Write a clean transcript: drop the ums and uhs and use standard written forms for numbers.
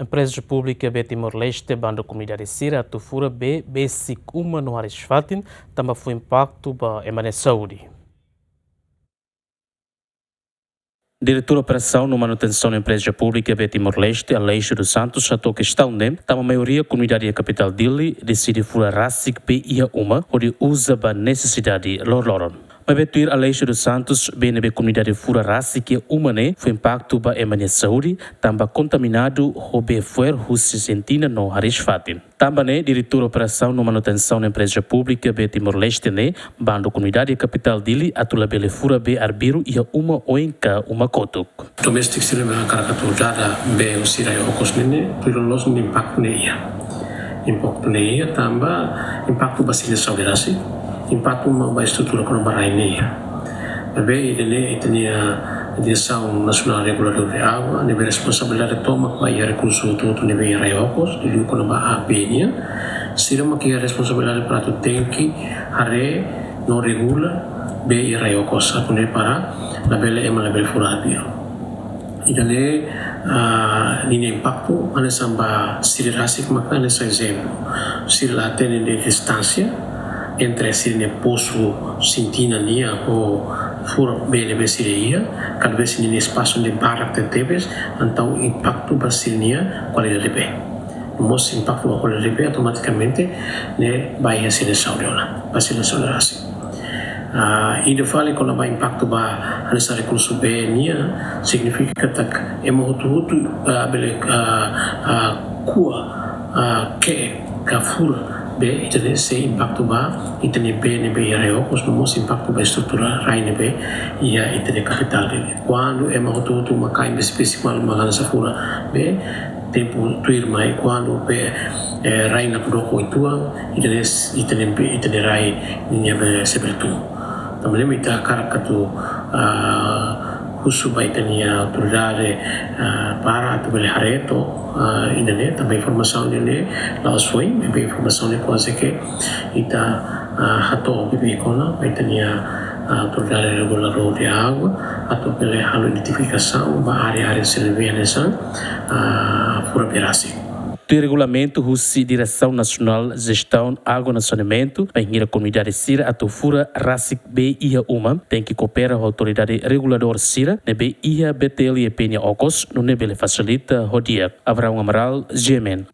Empresa pública B Timor-Leste, banda comunidade Sira, Tufura B, basic uma no Haris Fatin, também foi impacto para a saúde. Diretor de Operação no Manutenção da Empresa Pública B Timor-Leste, Aleixo dos Santos, chatou que está onde a maioria da comunidade da capital dele decide furar Rassik B e uma, onde usa a necessidade lorloron. Mas betuir Aleixo dos Santos, BNB comunidade fura Rassik e uma foi impacto para a saúde, também contaminado o foi Russi Sentina no Haris Fatin. Também diretor de Operação no Manutenção da Empresa Pública B Timor-Leste, banda comunidade da capital dele, atula bele fura B Arbiru e uma oenka uma kotuk. Domestic cinema karakatu jada be usirai okos nene pirolos ni impacto neia. Impacto neia tamba impacto basile saudade, impacto uma estrutura com barai neia. Bebe ele tinha direção nacional regulador de água, nível responsabilidade toma com a recurso todo nível raiocos, de com a APNia, sira uma que a responsabilidade para tu tem que are não regula be raiocos a punir para la bele ema la bele furabio. Idane ini impacto ane samba siri rasik maka nesse exemplo siri la tene de distância entre siri ne poço sentina nia ou fura bele besiria cada vez ne espaço de barak de tebes então impacto basilia qualidade de pé mos impacto a qualidade de pé automaticamente ne vai a siri saudiola basilia saudorasi. Ainda fale quando vai impacto ba nessa recurso B nia significa que é muito bele cua que fura B itene se impacto ba itene B ne B reo os nomos impacto ba estrutura raine B ia itene capital dele quando é muito uma em especial magana sa fura B tempo tuir mai quando B raina produco itua itene rai ninya be sebretu. Também me dá karakatu husu baitania autoridade para tu beli hareto ini também informação ini laos foi também informação ini quase que ita hato bibi kona baitania autoridade regulador de água atau beli hal identificação ba área servia nessa fura berasi. Do regulamento Russi Direção Nacional Gestão Água e Saneamento, para a comunidade Sira, a Tufura, Rassik B e uma, tem que cooperar com a autoridade reguladora Sira, nebe ia BTL e Penha Ocos, no nebe facilita o dia. Abraão Amaral, Gemen.